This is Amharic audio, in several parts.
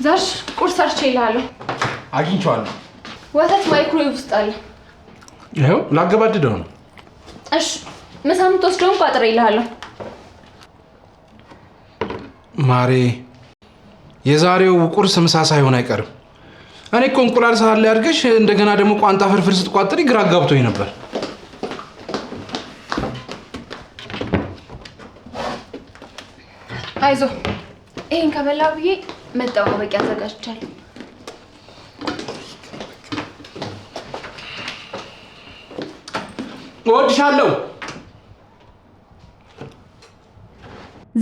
ዛሽ ቁርስ አርቼልሃለሁ። አግኝቼዋለሁ። ወተት ማይክሮዌቭ ውስጥ አለ። ይኸው ላገባድደው ነው። እሺ ምሳም ተወስደውን ቋጥሬልሃለሁ። ማሬ የዛሬው ቁርስ ምሳ ሳይሆን አይቀርም። እኔ እኮ እንቁላል ሳህን ላይ አድርገሽ እንደገና ደግሞ ቋንጣ ፍርፍር ስትቋጥሪ ግራ አጋብቶኝ ነበር። አይዞ ይሄን ከበላ ብዬ መጠባበቂያ አዘጋጅቻለሁ። እወድሻለሁ።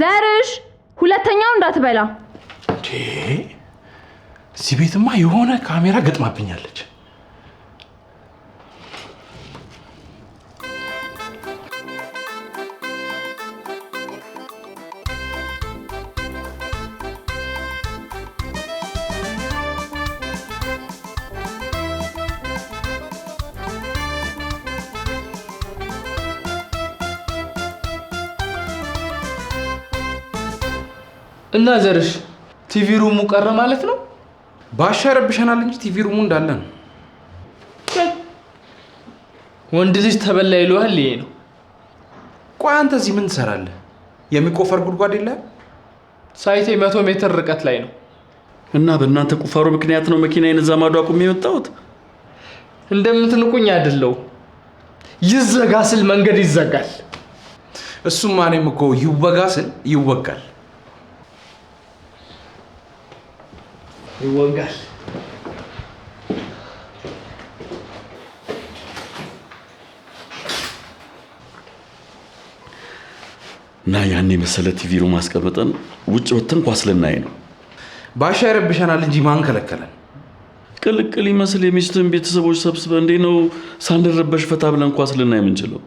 ዘርሽ ሁለተኛው እንዳትበላ። እዚህ ቤትማ የሆነ ካሜራ ገጥማብኛለች። እና ዘርሽ ቲቪ ሩሙ ቀረ ማለት ነው? ባሻ ረብሸናል እንጂ ቲቪ ሩሙ እንዳለ ነው። ወንድ ልጅ ተበላ ይሏል። ይሄ ነው። ቆይ አንተ እዚህ ምን ትሰራለህ? የሚቆፈር ጉድጓድ የለ? ሳይቴ 100 ሜትር ርቀት ላይ ነው። እና በእናንተ ቁፋሮ ምክንያት ነው መኪናዬን እዛ ማዶ አቁሜ የመጣሁት? እንደምትንቁኝ አይደለው። ይዘጋ ስል መንገድ ይዘጋል። እሱማ እኔም እኮ ይወጋ ስል ይወጋል። ይወጋል። እና ያን የመሰለ ቲቪ ሩም ማስቀመጠን ውጭ ወጥተን ኳስ ልናይ ነው። ባሻ ይረብሸናል እንጂ ማን ከለከለን? ቅልቅል ይመስል የሚስትን ቤተሰቦች ሰብስበ እንዴ ነው ሳንረበሽ ፈታ ብለን ኳስ ልናይ የምንችለው?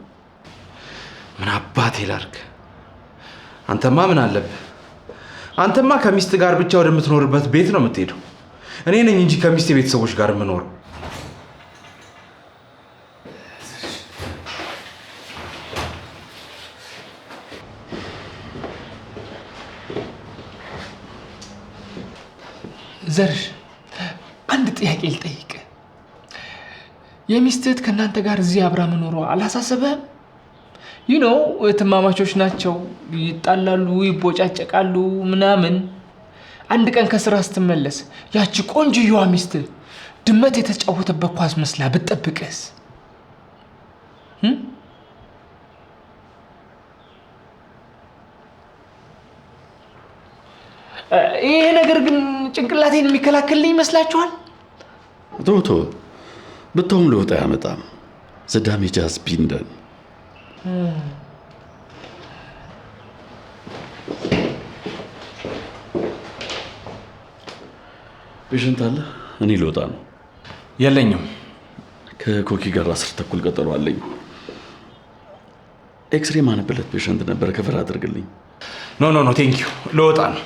ምን አባቴ ላድርግ? አንተማ ምን አለብህ? አንተማ ከሚስት ጋር ብቻ ወደምትኖርበት ቤት ነው የምትሄደው። እኔ ነኝ እንጂ ከሚስት ቤተሰቦች ጋር የምኖረው። ዘርሽ አንድ ጥያቄ ልጠይቅ። የሚስትህ ከእናንተ ጋር እዚህ አብራ መኖሯ አላሳሰበህም? እህትማማቾች ናቸው፣ ይጣላሉ፣ ይቦጫጨቃሉ ምናምን። አንድ ቀን ከስራ ስትመለስ ያቺ ቆንጆዋ ሚስትህ ድመት የተጫወተበት ኳስ መስላ ብትጠብቅስ? ይሄ ነገር ግን ጭንቅላቴን የሚከላከልልኝ ይመስላችኋል? ቶቶ ብተውም ለውጥ አያመጣም። The damage has been done. ፔሸንት አለ? እኔ ልወጣ ነው። የለኝም። ከኮኪ ጋር 10 ተኩል ቀጠሮ አለኝ። ኤክስሬ ማነብለት ፔሸንት ነበር። ከፈር አድርግልኝ። ኖ ቴንክ ዩ። ልወጣ ነው።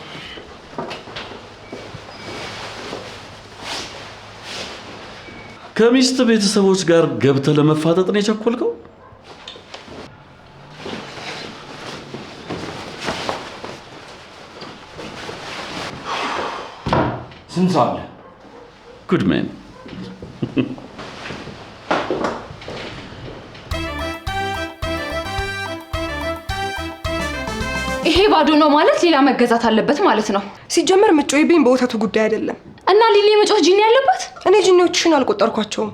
ከሚስት ቤተሰቦች ጋር ገብተህ ለመፋጠጥ ነው የቸኮልከው? ስንት ሰው አለ? ጉድ ሜን። ይሄ ባዶ ነው ማለት ሌላ መገዛት አለበት ማለት ነው። ሲጀመር ምጮይብኝ በወተቱ ጉዳይ አይደለም። እና ሊሊ የመጮህ ጂኒ ያለበት? እኔ ጂኒዎችሽን አልቆጠርኳቸውም።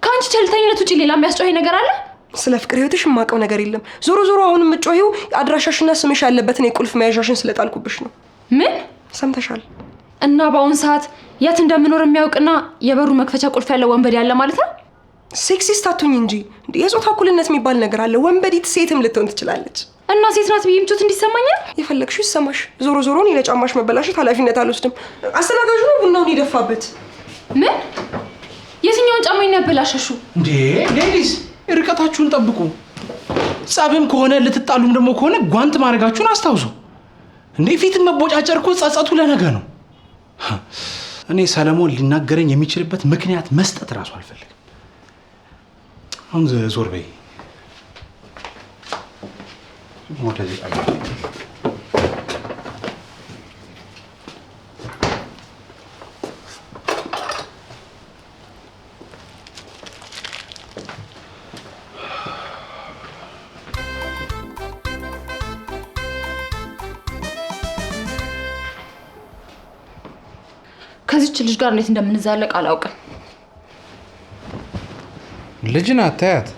ከአንቺ ቸልተኝነት ውጪ ሌላ የሚያስጮህ ነገር አለ? ስለ ፍቅር ህይወትሽ የማውቀው ነገር የለም። ዞሮ አሁንም ምጮሂው አድራሻሽና ስምሽ ያለበትን የቁልፍ መያዣሽን ስለጣልኩብሽ ነው። ምን ሰምተሻል? እና በአሁን ሰዓት የት እንደምኖር የሚያውቅና የበሩ መክፈቻ ቁልፍ ያለው ወንበዴ ያለ ማለት ነው? ሴክሲስት አትሁኝ እንጂ የጾታ እኩልነት የሚባል ነገር አለ። ወንበዴት ሴትም ልትሆን ትችላለች። እና ሴት ናት ብዬ ምቾት እንዲሰማኛል? የፈለግሽው ይሰማሽ። ዞሮ እኔ ለጫማሽ መበላሸት ኃላፊነት አልወስድም። አስተናጋጁ ነው ቡናውን ይደፋበት። ምን? የትኛውን ጫማዬን ያበላሸሹ? እንዴ ሌዲስ ርቀታችሁን ጠብቁ። ጸብም ከሆነ ልትጣሉም ደግሞ ከሆነ ጓንት ማድረጋችሁን አስታውሱ። እንዴ ፊት መቦጫጨር እኮ ጸጸቱ ለነገ ነው። እኔ ሰለሞን ሊናገረኝ የሚችልበት ምክንያት መስጠት እራሱ አልፈልግም። አሁን ዞር በይ ወደዚህ ከዚች ልጅ ጋር እንዴት እንደምንዛለቅ አላውቅም። ልጅ ናት ታያት።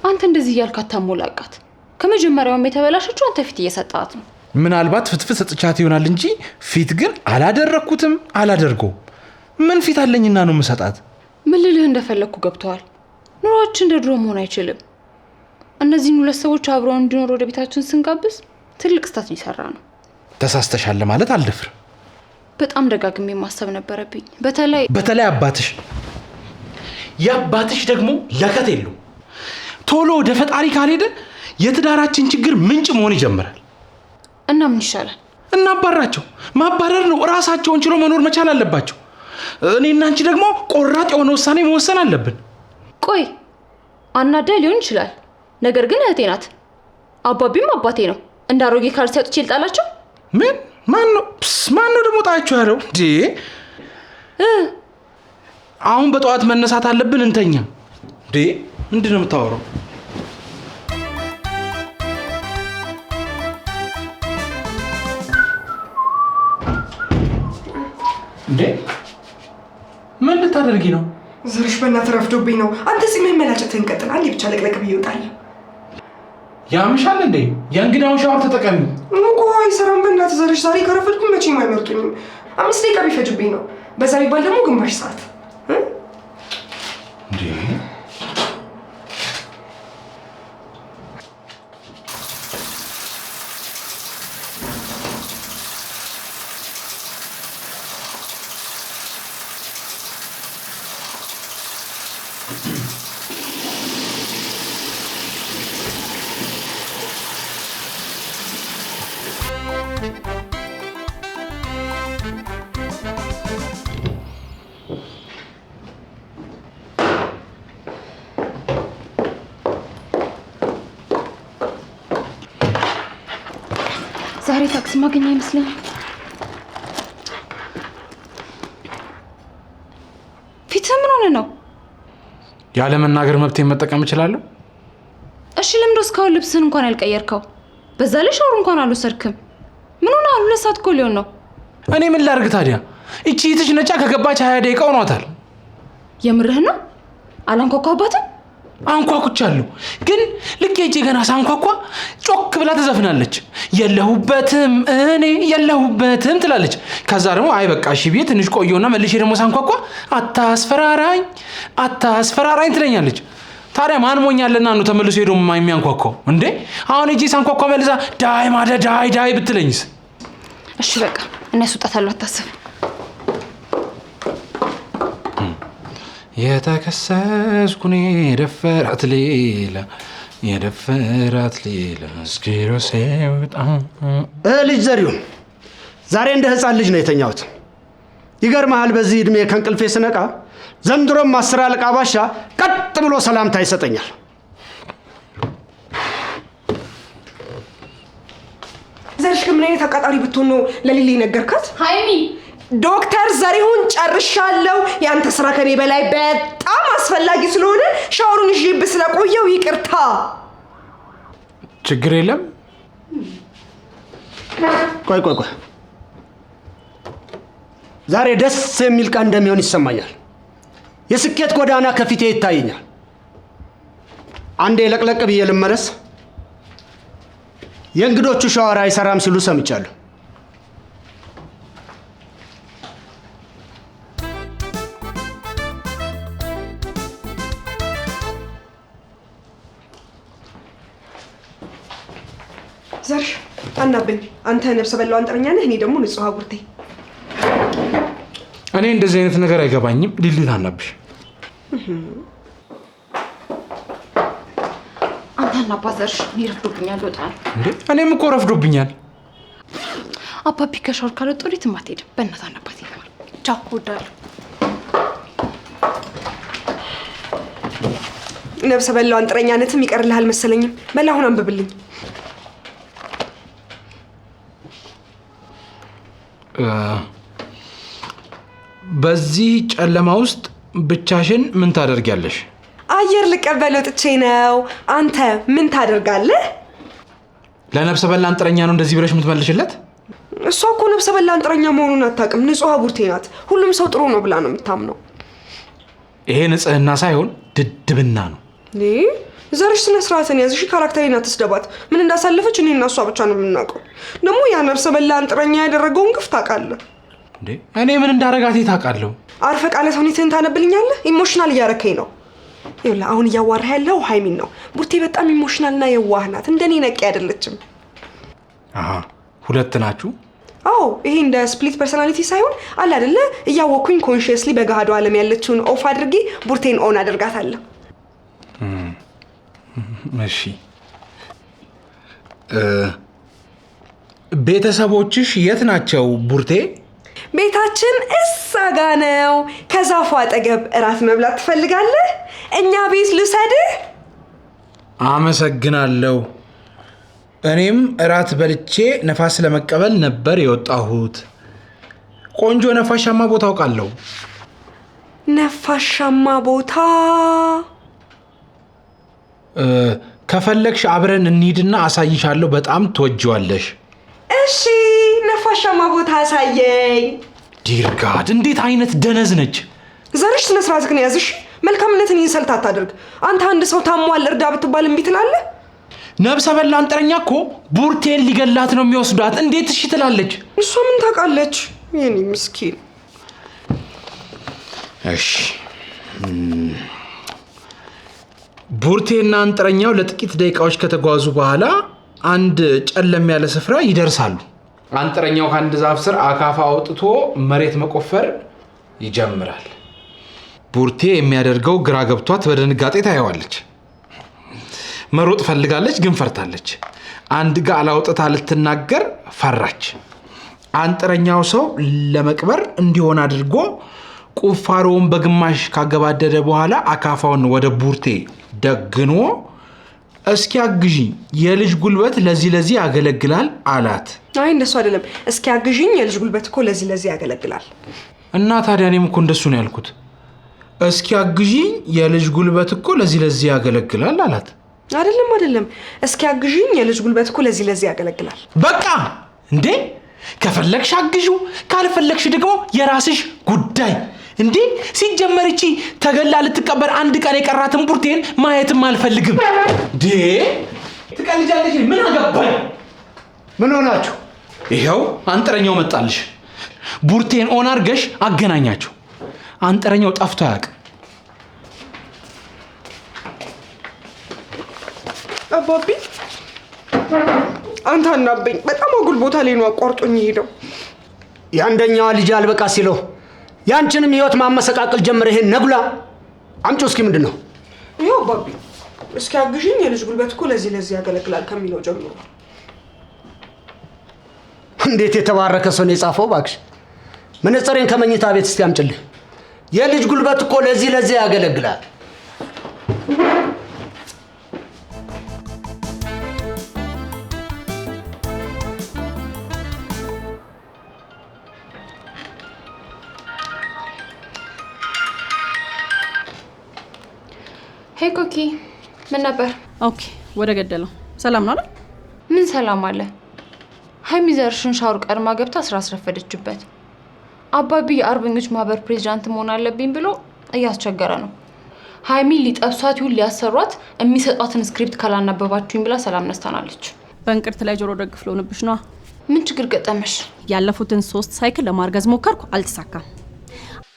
አንተ እንደዚህ እያልክ አታሞላቃት። ከመጀመሪያውም የተበላሸችው አንተ ፊት እየሰጣት ነው። ምናልባት ፍትፍት ሰጥቻት ይሆናል እንጂ ፊት ግን አላደረኩትም አላደርገውም። ምን ፊት አለኝና ነው የምሰጣት? ምን ልልህ እንደፈለግኩ ገብተዋል። ኑሯችን እንደ ድሮ መሆን አይችልም። እነዚህን ሁለት ሰዎች አብረው እንዲኖሩ ወደ ቤታችን ስንጋብዝ ትልቅ ስህተት ሊሰራ ነው። ተሳስተሻል ማለት አልደፍርም። በጣም ደጋግሜ ማሰብ ነበረብኝ። በተለይ አባትሽ የአባትሽ ደግሞ ለከት የለው። ቶሎ ወደ ፈጣሪ ካልሄደ የትዳራችን ችግር ምንጭ መሆን ይጀምራል። እና ምን ይሻላል? እናባራቸው። ማባረር ነው። ራሳቸውን ችሎ መኖር መቻል አለባቸው። እኔና አንቺ ደግሞ ቆራጥ የሆነ ውሳኔ መወሰን አለብን። ቆይ አናዳ ሊሆን ይችላል፣ ነገር ግን እህቴ ናት። አባቢም አባቴ ነው። እንደ አሮጌ ካልሲ አውጥቼ ልጣላቸው? ምን? ማን ነው ደግሞ ጣያቸው ያለው እንዴ? አሁን በጠዋት መነሳት አለብን። እንተኛ እንዴ? ምንድን ነው የምታወራው እንዴ? ምን ልታደርጊ ነው? ዘርሽ በእናትህ ረፍዶብኝ ነው። አንተ ጺምህን መላጨትህን ቀጥል። አንዴ ብቻ ለቅለቅ ብዬ እወጣለሁ። ያምሻል እንዴ? የእንግዳውን ሻወር ተጠቀሚ። እኮ አይሰራም። በእናትህ ዘርሽ ዛሬ ከረፈድኩ መቼም አይመርጡኝም። 5 ደቂቃ ቢፈጅብኝ ነው። በዛ ቢባል ደግሞ ግማሽ ሰዓት እንዴ? ዛሬ ታክሲ ማግኘት አይመስለኝም። ፊትህ ምን ሆነ ነው? ያለ መናገር መብቴን መጠቀም እችላለሁ? እሺ ለምንድን ነው እስካሁን ልብስህን እንኳን ያልቀየርከው? በዛ ላይ ሻወር እንኳን አልወሰድክም። ምን ሆነ? 2 ሰዓት እኮ ሊሆን ነው። እኔ ምን ላድርግ ታዲያ? እቺ እህትሽ ነጫ ከገባች 20 ደቂቃ ሆኗታል። የምርህን ነው? አላንኳኳባትም? አንኳኩቻለሁ፣ ግን ልክ ሄጄ ገና ሳንኳኳ ጮክ ብላ ትዘፍናለች። የለሁበትም እኔ የለሁበትም ትላለች። ከዛ ደግሞ አይ በቃ እሺ ብዬ ትንሽ ቆየውና መልሼ ደግሞ ሳንኳኳ አታስፈራራኝ ትለኛለች። ታዲያ ማን ሞኛለና ነው ተመልሶ ሄዶ የሚያንኳኳው እንዴ? አሁን ሄጄ ሳንኳኳ መልሳ ዳይ ማደ ዳይ ብትለኝስ? እሺ በቃ እነሱ ጣታሉ፣ አታስብ። የተከሰስኩኔ የደፈራት ሌላ እስኪሮሴ በጣም ልጅ ዘሪሁን ዛሬ እንደ ህፃን ልጅ ነው የተኛሁት። ይገርምሃል፣ በዚህ እድሜ ከእንቅልፌ ስነቃ ዘንድሮም 10 አለቃ ባሻ ቀጥ ብሎ ሰላምታ ይሰጠኛል። ዘርሽ ግን ምን አይነት አቃጣሪ ብትሆን ነው ለሊሊ ነገርካት? ሃይሚ ዶክተር ዘሪሁን ጨርሻለሁ። ያንተ ስራ ከኔ በላይ በጣም አስፈላጊ ስለሆነ ሻወሩን ይዤብህ ስለቆየው ይቅርታ። ችግር የለም። ቆይ ዛሬ ደስ የሚል ቀን እንደሚሆን ይሰማኛል። የስኬት ጎዳና ከፊቴ ይታየኛል። አንዴ ለቅለቅ ብዬ ልመለስ። የእንግዶቹ ሻወር አይሰራም ሲሉ ሰምቻለሁ። ዘርሽ አናብኝ። አንተ ነብሰ በላው አንጥረኛ ነህ፣ እኔ ደግሞ ንጹህ አጉርቴ። እኔ እንደዚህ አይነት ነገር አይገባኝም። ሊሊት አናብሽ። አንተና አባዘርሽ ይረፍዱብኛል። ወጣል እንዴ? እኔም እኮ ረፍዶብኛል። አባቢ ከሻወር ካልወጣ ወዴትም አትሄድም። በእናትህ አናባት ይገባል። ቻው፣ እወዳለሁ። ነብሰ በላው አንጥረኛነትም ይቀርልሃል መሰለኝም። በላ አሁን አንብብልኝ። በዚህ ጨለማ ውስጥ ብቻሽን ምን ታደርጊያለሽ? አየር ልቀበል ወጥቼ ነው። አንተ ምን ታደርጋለህ? ለነብሰ በላ አንጥረኛ ነው እንደዚህ ብለሽ የምትመልሽለት? እሷ እኮ ነፍሰ በላ አንጥረኛ መሆኑን አታውቅም። ንጹህ ቡርቴ ናት። ሁሉም ሰው ጥሩ ነው ብላ ነው የምታምነው። ይሄ ንጽህና ሳይሆን ድድብና ነው። ዘርሽ ስነ ስርዓትን ያዝሽ። ካራክተሪን አትስደባት። ምን እንዳሳለፈች እኔ እና እሷ ብቻ ነው የምናውቀው። ደግሞ ያ ነፍሰ በላ አንጥረኛ ያደረገውን ግፍ ታውቃለህ እንዴ? እኔ ምን እንዳረጋት ታውቃለሁ? አርፈ ቃለ ተውኔትህን ታነብልኛለህ? ኢሞሽናል እያረከኝ ነው። ይኸውልህ አሁን እያዋራህ ያለው ሀይሚን ነው። ቡርቴ በጣም ኢሞሽናልና የዋህ ናት። እንደኔ ነቄ አይደለችም። አሃ ሁለት ናችሁ? አዎ ይሄ እንደ ስፕሊት ፐርሰናሊቲ ሳይሆን አለ አይደለ? እያወኩኝ ኮንሺየስሊ በገሃዱ ዓለም ያለችውን ኦፍ አድርጌ ቡርቴን ኦን አደርጋታለሁ። እሺ ቤተሰቦችሽ የት ናቸው ቡርቴ? ቤታችን እዛ ጋ ነው። ከዛፉ አጠገብ እራት መብላት ትፈልጋለህ? እኛ ቤት ልውሰድህ? አመሰግናለሁ። እኔም እራት በልቼ ነፋስ ለመቀበል ነበር የወጣሁት። ቆንጆ ነፋሻማ ቦታ አውቃለሁ። ነፋሻማ ቦታ? ከፈለግሽ አብረን እንሂድና አሳይሻለሁ። በጣም ትወጂዋለሽ። እሺ ነፋሻማ ቦታ አሳየኝ። ዲርጋድ እንዴት አይነት ደነዝ ነች! ዘርሽ ስነ ስርዓትህን ያዝሽ። መልካምነትን ኢንሰልት አታድርግ። አንተ አንድ ሰው ታሟል እርዳ ብትባል እምቢ ትላለህ? ነብሰ በላ አንጥረኛ እኮ ቡርቴን ሊገላት ነው የሚወስዷት። እንዴት እሺ ትላለች? እሷ ምን ታውቃለች? የኔ ምስኪን። እሺ ቡርቴና አንጥረኛው ለጥቂት ደቂቃዎች ከተጓዙ በኋላ አንድ ጨለም ያለ ስፍራ ይደርሳሉ። አንጥረኛው ከአንድ ዛፍ ስር አካፋ አውጥቶ መሬት መቆፈር ይጀምራል። ቡርቴ የሚያደርገው ግራ ገብቷት በድንጋጤ ታየዋለች። መሮጥ ፈልጋለች፣ ግን ፈርታለች። አንድ ጋር አውጥታ ልትናገር ፈራች። አንጥረኛው ሰው ለመቅበር እንዲሆን አድርጎ ቁፋሮውን በግማሽ ካገባደደ በኋላ አካፋውን ወደ ቡርቴ ደግኖ እስኪ አግዢኝ፣ የልጅ ጉልበት ለዚህ ያገለግላል አላት። አይ እንደሱ አይደለም። እስኪ አግዢኝ፣ የልጅ ጉልበት እኮ ለዚህ ያገለግላል። እና ታዲያ እኔም እኮ እንደሱ ነው ያልኩት። እስኪ አግዢኝ፣ የልጅ ጉልበት እኮ ለዚህ ያገለግላል አላት። አይደለም። እስኪ አግዢኝ፣ የልጅ ጉልበት እኮ ለዚህ ያገለግላል። በቃ እንዴ! ከፈለግሽ አግዢው፣ ካልፈለግሽ ደግሞ የራስሽ ጉዳይ። እንዴ ሲጀመር እቺ ተገላ ልትቀበር አንድ ቀን የቀራትን ቡርቴን ማየትም አልፈልግም። ዴ ትቀልጃለሽ? ምን አገባኝ? ምን ሆናችሁ? ይሄው አንጥረኛው መጣልሽ። ቡርቴን ኦን አድርገሽ አገናኛቸው። አንጥረኛው ጠፍቶ አያውቅም። አባቢ አንተ አናበኝ። በጣም አጉል ቦታ ላይ ነው አቋርጦኝ ሄደው። የአንደኛዋ ልጅ አልበቃ ሲለው ያንቺንም ህይወት ማመሰቃቀል ጀመረ። ይሄን ነጉላ አምጪው እስኪ። ምንድን ነው ይኸው አባቢ? እስኪ አግዢኝ፣ የልጅ ጉልበት እኮ ለዚህ ያገለግላል ከሚለው ጀምሮ። እንዴት የተባረከ ሰው ነው የጻፈው! እባክሽ መነጽሬን ከመኝታ ቤት እስቲ አምጪልኝ። የልጅ ጉልበት እኮ ለዚህ ያገለግላል። ሄይ ኮኪ፣ ምን ነበር? ኦኬ ወደ ገደለው። ሰላም ነው አይደል? ምን ሰላም አለ? ሀይሚ ዘርሽን ሻወር ቀድማ ገብታ ስራ አስረፈደችበት። አባቢ የአርበኞች ማህበር ፕሬዝዳንት መሆን አለብኝ ብሎ እያስቸገረ ነው። ሀይሚ ሊጠብሷት ይሁን ሊያሰሯት የሚሰጧትን ስክሪፕት ካላነበባችሁኝ ብላ ሰላም ነስታናለች። በእንቅርት ላይ ጆሮ ደግፍ ለሆነብሽ ነው። ምን ችግር ገጠመሽ? ያለፉትን 3 ሳይክል ለማርገዝ ሞከርኩ፣ አልተሳካም።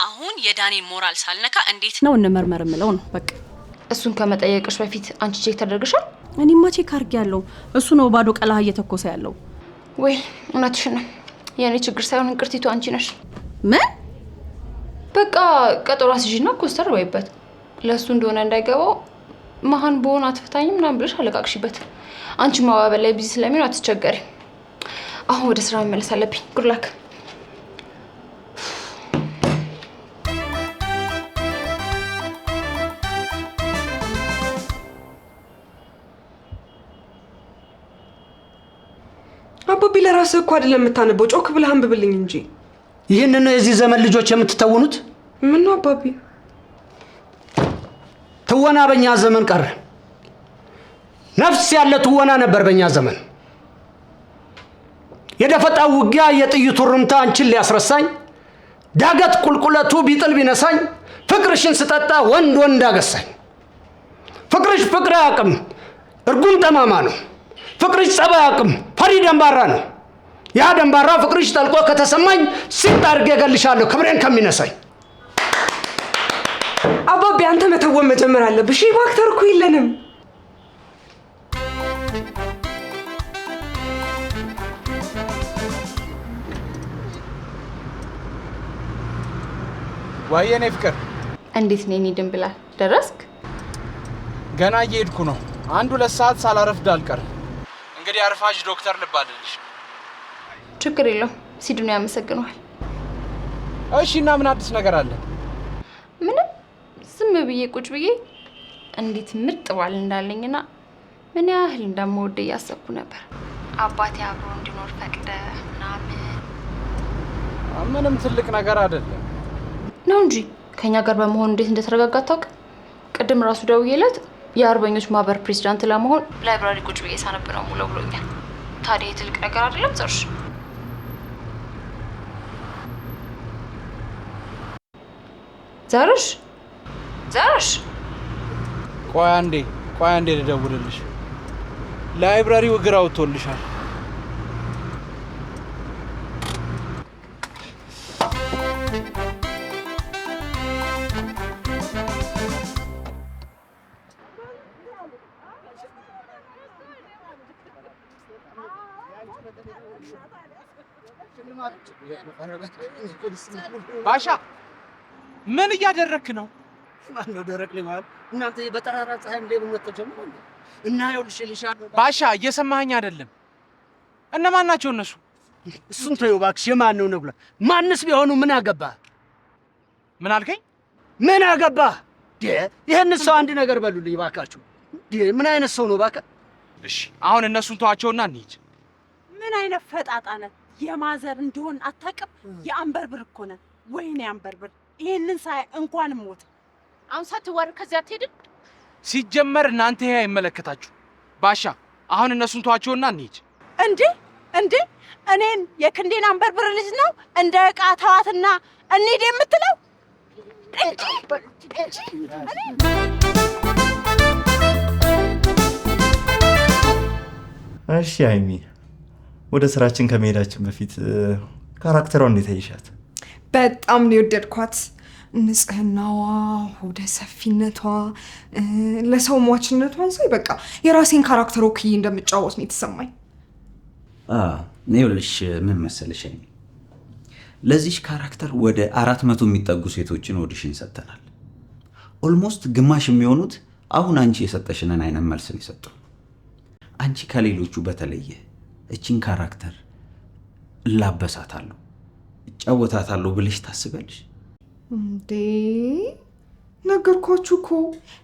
አሁን የዳኒን ሞራል ሳልነካ እንዴት ነው እንመርመር ምለው ነው በቃ። እሱን ከመጠየቅሽ በፊት አንቺ ቼክ ተደርገሻል? እኔማ ቼክ አድርጌያለሁ። እሱ ነው ባዶ ቀላህ እየተኮሰ ያለው። ወይ እውነትሽን ነው። የኔ ችግር ሳይሆን እንቅርቲቱ አንቺ ነሽ። ምን? በቃ ቀጠሮ አስይዥና ኮስተር ወይበት ለሱ እንደሆነ እንዳይገባው መሀን በሆነ አትፈታኝ ምናምን ብለሽ አለቃቅሽበት። አንቺ ማባበል ላይ ቢዚ ስለሚሆን አትቸገሪ። አሁን ወደ ስራ መመለስ አለብኝ። ጉድ ላክ። አባቢ ለራስህ እኮ አይደለም የምታነበው፣ ጮክ ብለህ አንብብልኝ እንጂ። ይህንን ነው የዚህ ዘመን ልጆች የምትተውኑት? ምን ነው አባቢ? ትወና በእኛ ዘመን ቀረ። ነፍስ ያለ ትወና ነበር በእኛ ዘመን። የደፈጣው ውጊያ የጥይቱ ሩምታ አንቺን ሊያስረሳኝ ዳገት ቁልቁለቱ ቢጥል ቢነሳኝ ፍቅርሽን ስጠጣ ወንድ አገሳኝ። ፍቅርሽ ፍቅር አያውቅም እርጉም ጠማማ ነው። ፍቅርሽ ጸባይ አያውቅም ፈሪ ደንባራ ነው። ያ ደንባራ ፍቅርሽ ጠልቆ ከተሰማኝ ሲጥ አድርጌ እገልሻለሁ ክብሬን ከሚነሳኝ። አባቢ አንተ መተወን መጀመር አለብሽ። ባክተር እኮ የለንም። ዋየኔ ፍቅር እንዴት ነኝ? ኒድን ብላ ደረስክ? ገና እየሄድኩ ነው። 1-2 ሰዓት ሳላረፍድ አልቀርም። እንግዲህ አርፋጅ ዶክተር ልባልልሽ። ችግር የለው ሲድኑ ያመሰግነዋል። እሺ እና ምን አዲስ ነገር አለ? ምንም ዝም ብዬ ቁጭ ብዬ እንዴት ምርጥ ባል እንዳለኝና ምን ያህል እንደምወደ እያሰብኩ ነበር። አባቴ አብሮ እንዲኖር ፈቅደ ምንም ትልቅ ነገር አይደለም ነው እንጂ ከኛ ጋር በመሆን እንዴት እንደተረጋጋ ታውቅ። ቅድም ራሱ ደውዬለት የአርበኞች ማህበር ፕሬዝዳንት ለመሆን ላይብራሪ ቁጭ ብዬ ሳነብ ነው ሙሉ ብሎኛል። ታዲያ ትልቅ ነገር አይደለም ዘርሽ? ዘርሽ ቆይ አንዴ ልደውልልሽ። ላይብራሪው እግር አውጥቶልሻል። ባሻ ምን እያደረክ ነው? ማነው ደረቅ ሊማል እናንተ በጠራራ ፀሐይ እንደምን ተጀምሩ እና ይኸውልሽ ባሻ እየሰማኸኝ አይደለም? እነማን ናቸው እነሱ? እሱን ተይው እባክሽ። የማን ነው ነግላ? ማንስ ቢሆኑ ምን አገባ? ምን አልከኝ? ምን አገባ? ይሄን ሰው አንድ ነገር በሉልኝ እባካችሁ። ምን አይነት ሰው ነው እባክህ? እሺ አሁን እነሱን ተዋቸውና እንሂድ። ምን አይነት ፈጣጣ ነህ? የማዘር እንደሆን አታውቅም? የአንበርብር እኮ ነህ። ወይኔ አንበርብር፣ ይሄንን ሳይ እንኳን ሞት። አሁን ሳትዋር ከዚያ አትሄድም? ሲጀመር እናንተ ይሄ አይመለከታችሁ። ባሻ አሁን እነሱን ተዋቸውና እንሂድ። እንዴ እኔን የክንዴን አንበርብር ልጅ ነው እንደ ዕቃ ተዋትና እንሂድ የምትለው? እሺ ሀይሚ፣ ወደ ስራችን ከመሄዳችን በፊት ካራክተሯን እንዴት አይሻት? በጣም ነው የወደድኳት። ንጽህናዋ፣ ወደ ሰፊነቷ፣ ለሰው ሟችነቷን ሳይ በቃ የራሴን ካራክተር ወክዬ እንደምጫወት ነው የተሰማኝ። ይኸውልሽ ምን መሰለሽ ሀይሚ፣ ለዚህ ካራክተር ወደ 400 የሚጠጉ ሴቶችን ኦዲሽን ሰጥተናል። ኦልሞስት ግማሽ የሚሆኑት አሁን አንቺ የሰጠሽንን አይነት መልስ ነው የሰጠው። አንቺ ከሌሎቹ በተለየ እቺን ካራክተር እላበሳታለሁ እጫወታታለሁ ብለሽ ታስበልሽ እንዴ? ነገርኳችሁ እኮ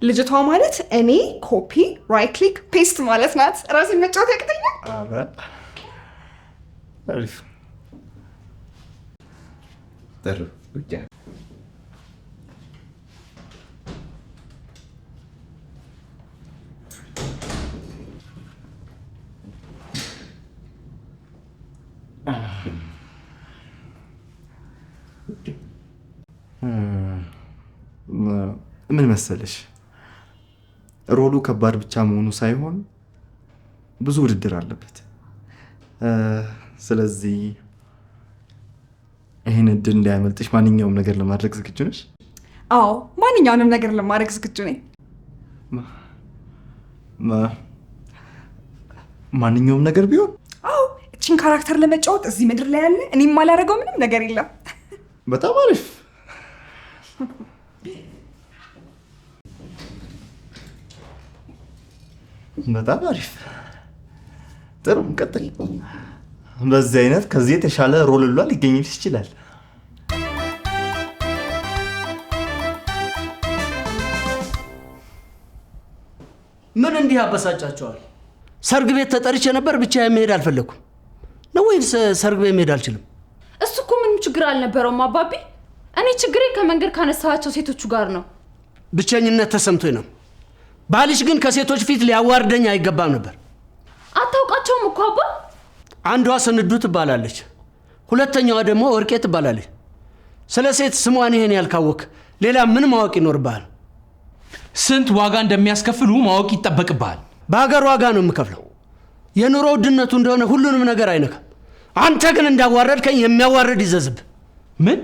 ልጅቷ ማለት እኔ ኮፒ ራይት ክሊክ ፔስት ማለት ናት። ራሴን መጫወት ያቅተኛል። አሪፍ ጥሩ ጉጃ ምን መሰለሽ፣ ሮሉ ከባድ ብቻ መሆኑ ሳይሆን ብዙ ውድድር አለበት። ስለዚህ ይህን እድል እንዳያመልጥሽ ማንኛውም ነገር ለማድረግ ዝግጁ ነሽ? አዎ፣ ማንኛውንም ነገር ለማድረግ ዝግጁ ነኝ። ማንኛውም ነገር ቢሆን? አዎ፣ እቺን ካራክተር ለመጫወት እዚህ ምድር ላይ ያለ እኔም ማላደርገው ምንም ነገር የለም። በጣም አሪፍ። በጣም አሪፍ። ጥሩ፣ እንቀጥል። በዚህ አይነት ከዚህ የተሻለ ሮል ሁሉ ሊገኝልሽ ይችላል። ምን እንዲህ ያበሳጫቸዋል? ሰርግ ቤት ተጠርቼ ነበር፣ ብቻ መሄድ አልፈለኩም ነው ወይስ ሰርግ ቤት መሄድ አልችልም? እሱ እኮ ምንም ችግር አልነበረውም አባቢ። እኔ ችግሬ ከመንገድ ካነሳቸው ሴቶቹ ጋር ነው። ብቸኝነት ተሰምቶኝ ነው። ባልሽ ግን ከሴቶች ፊት ሊያዋርደኝ አይገባም ነበር። አታውቃቸውም እኮ አባ። አንዷ ስንዱ ትባላለች፣ ሁለተኛዋ ደግሞ ወርቄ ትባላለች። ስለ ሴት ስሟን ይሄን ያልካወክ ሌላ ምን ማወቅ ይኖርብሃል? ስንት ዋጋ እንደሚያስከፍሉ ማወቅ ይጠበቅብሃል። በሀገር ዋጋ ነው የምከፍለው። የኑሮ ውድነቱ እንደሆነ ሁሉንም ነገር አይነካም። አንተ ግን እንዳዋረድከኝ የሚያዋርድ ይዘዝብ። ምን?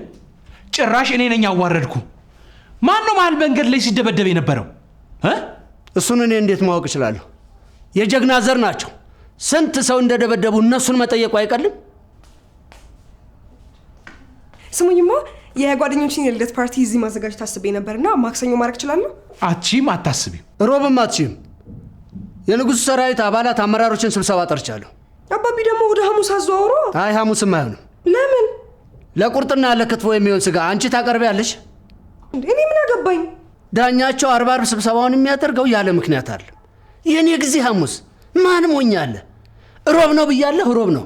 ጭራሽ እኔ ነኝ ያዋረድኩ? ማን ነው መሀል መንገድ ላይ ሲደበደብ የነበረው? እሱን እኔ እንዴት ማወቅ እችላለሁ? የጀግና ዘር ናቸው። ስንት ሰው እንደደበደቡ እነሱን መጠየቁ አይቀልም? ስሙኝማ፣ የጓደኞችን የልደት ፓርቲ እዚህ ማዘጋጀት አስቤ ነበርና ማክሰኞ ማድረግ እችላለሁ? አትችይም? አታስቢም? ሮብም አትችይም። የንጉሱ ሰራዊት አባላት አመራሮችን ስብሰባ ጠርቻለሁ። አባቢ ደግሞ ወደ ሐሙስ አዘዋውሮ። አይ ሐሙስም አይሆንም። ለምን? ለቁርጥና ለክትፎ የሚሆን ስጋ አንቺ ታቀርቢያለሽ። እኔ ምን አገባኝ? ዳኛቸው አርብ ስብሰባውን የሚያደርገው ያለ ምክንያት አለ። የኔ ጊዜ ሐሙስ ማን ሞኛለ? ሮብ ነው ብያለሁ፣ ሮብ ነው።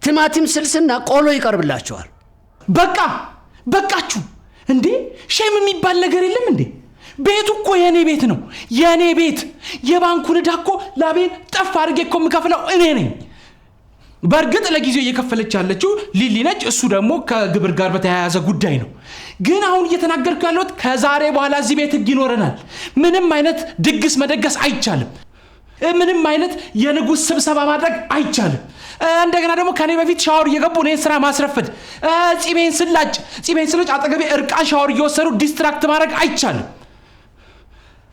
ቲማቲም ስልስና ቆሎ ይቀርብላቸዋል። በቃችሁ እንዴ! ሼም የሚባል ነገር የለም እንዴ? ቤቱ እኮ የኔ ቤት ነው፣ የኔ ቤት። የባንኩን ዕዳ እኮ ላቤን ጠፍ አድርጌ እኮ የምከፍለው እኔ ነኝ። በእርግጥ ለጊዜው እየከፈለች ያለችው ሊሊ ነች። እሱ ደግሞ ከግብር ጋር በተያያዘ ጉዳይ ነው። ግን አሁን እየተናገርኩ ያለሁት ከዛሬ በኋላ እዚህ ቤት ህግ ይኖረናል። ምንም አይነት ድግስ መደገስ አይቻልም። ምንም አይነት የንጉሥ ስብሰባ ማድረግ አይቻልም። እንደገና ደግሞ ከኔ በፊት ሻወር እየገቡ እኔን ስራ ማስረፍድ፣ ጺሜን ስላጭ አጠገቤ እርቃን ሻወር እየወሰዱ ዲስትራክት ማድረግ አይቻልም።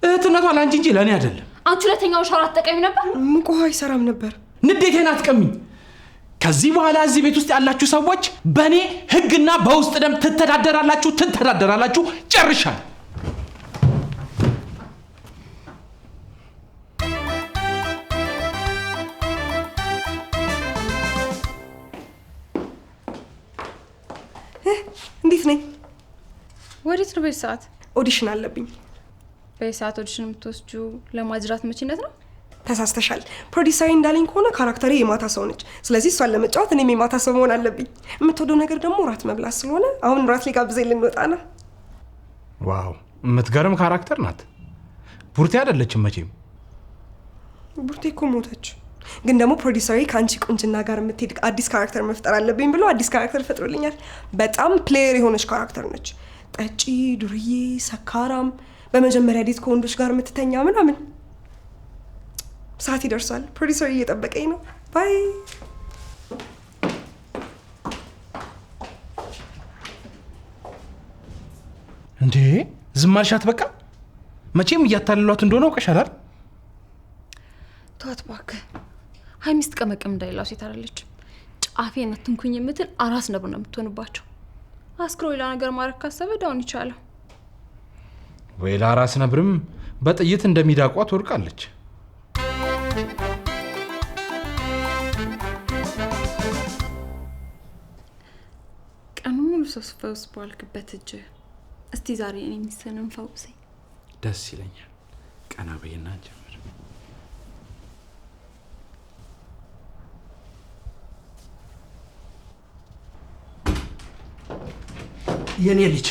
እህትነቷ ለአንቺ እንጂ ለእኔ አይደለም። አንቺ ሁለተኛው ሻወር አትጠቀሚ ነበር? ሙቅ ውሃ አይሰራም ነበር። ንዴቴን አትቀሚኝ። ከዚህ በኋላ እዚህ ቤት ውስጥ ያላችሁ ሰዎች በእኔ ህግና በውስጥ ደም ትተዳደራላችሁ። ጨርሻል። እንዴት ነኝ? ወዴት ነው በዚህ ሰዓት? ኦዲሽን አለብኝ። በዚህ ሰዓት ኦዲሽን የምትወስጂው ለማጅራት መቼነት ነው? ተሳስተሻል። ፕሮዲሰሪ እንዳለኝ ከሆነ ካራክተሬ የማታ ሰው ነች። ስለዚህ እሷን ለመጫወት እኔም የማታ ሰው መሆን አለብኝ። የምትወደው ነገር ደግሞ ራት መብላት ስለሆነ አሁን ራት ሊጋብዘኝ ልንወጣ ነው። ዋው፣ የምትገርም ካራክተር ናት። ቡርቴ አይደለችም መቼም። ቡርቴ እኮ ሞተች። ግን ደግሞ ፕሮዲሰሪ ከአንቺ ቁንጅና ጋር የምትሄድ አዲስ ካራክተር መፍጠር አለብኝ ብሎ አዲስ ካራክተር ፈጥሮልኛል። በጣም ፕሌየር የሆነች ካራክተር ነች። ጠጪ፣ ዱርዬ፣ ሰካራም፣ በመጀመሪያ ዴት ከወንዶች ጋር የምትተኛ ምናምን። ሰዓት ይደርሳል። ፕሮዲሰር እየጠበቀኝ ነው። ባይ። እንዴ ዝም አልሻት? በቃ መቼም እያታለሏት እንደሆነ አውቀሻል። ተዋት እባክህ። ሀይሚስት ቀመቅም እንዳይላው ሴት አይደለች። ጫፌን አትንኩኝ የምትል አራስ ነብር ነው የምትሆንባቸው። አስክሮ ሌላ ነገር ማድረግ ካሰበ ዳውን ይቻላል። ወይ ለአራስ ነብርም በጥይት እንደሚዳቋት ወርቃለች። ቀኑ ሙሉ ፈውስ ባልክበት እጅ እስቲ ዛሬ እኔ የሚሰነን ፈውሴ። ደስ ይለኛል። ቀና በይና ጀምር። የኔ ልጅ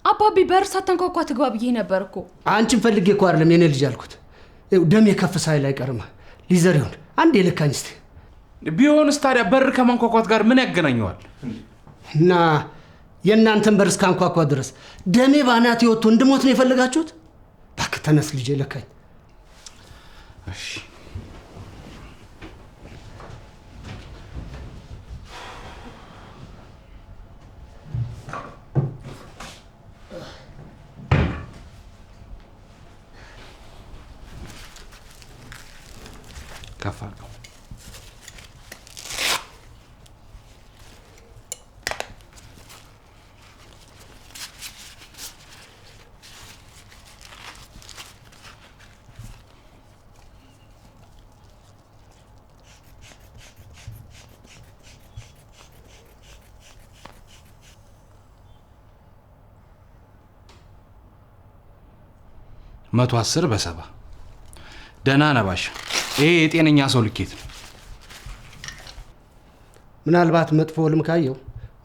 አባቢ በር ሳታንኳኳ ትግባ ብዬ ነበር እኮ። አንቺን ፈልጌ እኮ አይደለም የኔ ልጅ አልኩት። ደም የከፍ ሳይል አይቀርም። ሊዘር ይሁን አንዴ ልካኝ እስቲ። ቢሆንስ ታዲያ በር ከማንኳኳት ጋር ምን ያገናኘዋል? እና የእናንተን በር እስካንኳኳ ድረስ ደሜ ባናቴ ወጥቶ እንድሞት ነው የፈለጋችሁት? እባክህ ተነስ ልጄ፣ ልካኝ። እሺ ከፋ ነው። መቶ 10 በ70 ደህና ነባሽ። ይሄ የጤነኛ ሰው ልኬት ነው። ምናልባት መጥፎ ህልም ካየው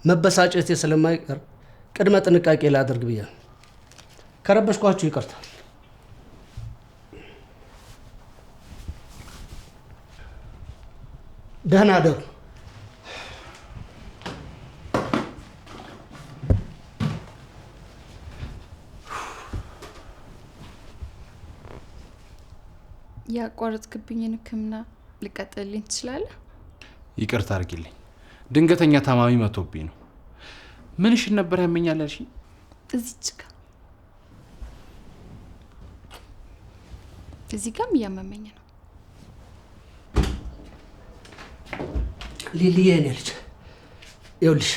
መበሳጨቴ ስለማይቀር ቅድመ ጥንቃቄ ላድርግ ብዬ ነው። ከረበሽኳችሁ ይቅርታ። ደህና ደሩ። ያቋረጥክብኝን ሕክምና ልቀጥልልኝ ትችላለህ? ይቅርታ አድርጊልኝ፣ ድንገተኛ ታማሚ መቶብኝ ነው። ምንሽን ነበር ያመኛል ያልሽኝ? እዚህ ጋም እያመመኝ ነው። ሊሊዬ እኔ ልጅ ይኸውልሽ፣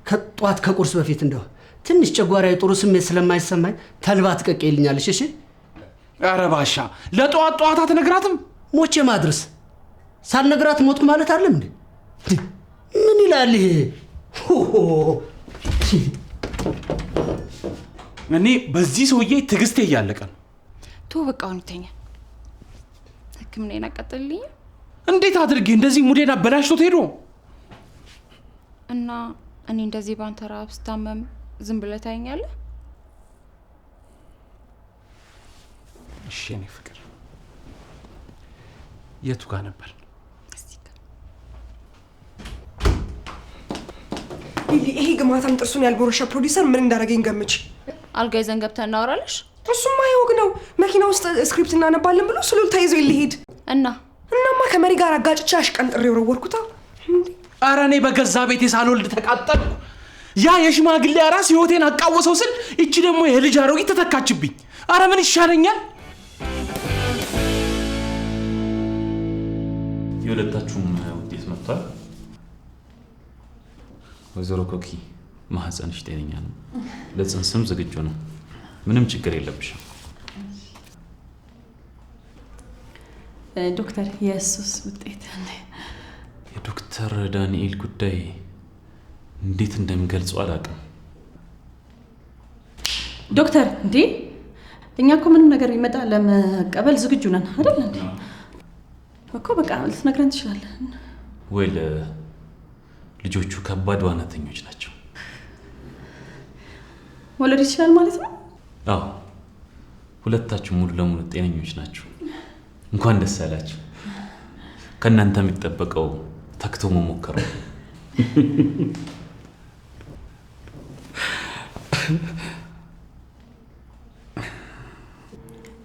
ከጧት ከቁርስ በፊት እንደው ትንሽ ጨጓራዬ ጥሩ ስሜት ስለማይሰማኝ ተልባ ትቀቅይልኛለሽ? እሺ። ኧረ ባሻ ለጠዋት ጠዋት አትነግራትም? ሞቼ ማድረስ ሳልነግራት ሞትኩ ማለት አይደለም እንዴ? ምን ይላል ይሄ? እኔ በዚህ ሰውዬ ትዕግስቴ እያለቀ ነው። ቶ በቃ አሁን ይተኛ። ሕክምናዬን አቀጥልልኝ። እንዴት አድርጌ እንደዚህ ሙዴን አበላሽቶት ሄዶ እና እኔ እንደዚህ ባንተ ረሀብ ስታመም ዝም ብለህ ታየኛለህ? እሺ የኔ ፍቅር የቱ ጋር ነበር? ይሄ ግማታም ጥርሱን ያልቦረሻ ፕሮዲውሰር ምን እንዳደረገኝ ገምች። አልጋ ይዘን ገብተን እናወራለሽ? እሱማ ይወግ ነው። መኪና ውስጥ ስክሪፕት እናነባለን ብሎ ስሉል ተይዞ ይልሄድ እናማ ከመሪ ጋር አጋጭቻ አሽቀንጥሬ ወረወርኩታ። ኧረ እኔ በገዛ ቤቴ ሳልወልድ ተቃጠልኩ። ያ የሽማግሌ አራስ ህይወቴን አቃወሰው ስል እቺ ደግሞ የልጅ አሮጊት ተተካችብኝ። ኧረ ምን ይሻለኛል? የሁለታችሁም ውጤት መጥቷል። ወይዘሮ ኮኪ ማህፀንሽ ጤነኛ ነው፣ ለጽንስም ዝግጁ ነው። ምንም ችግር የለብሽም። ዶክተር የሱስ ውጤት የዶክተር ዳንኤል ጉዳይ እንዴት እንደሚገልጹ አላውቅም። ዶክተር እንዴ እኛ እኮ ምንም ነገር ቢመጣ ለመቀበል ዝግጁ ነን አይደል እንዴ? እኮ በቃ ልትነግረን ትችላለህ ወይ? ልጆቹ ከባድ ዋናተኞች ናቸው። መውለድ ይችላል ማለት ነው? አዎ፣ ሁለታችሁ ሙሉ ለሙሉ ጤነኞች ናቸው። እንኳን ደስ ያላችሁ። ከእናንተ የሚጠበቀው ተክቶ መሞከር ነው።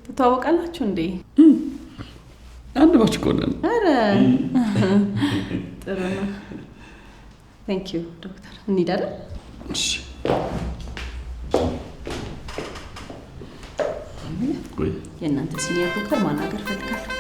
ትተዋወቃላችሁ እንዴ? አንድ ባች ቆነን። ኧረ ጥሩ ነው። ቴንክ ዩ ዶክተር። እንሂድ አይደል? እሺ። የእናንተ ሲኒየር ዶክተር ማናገር ፈልጋለሁ።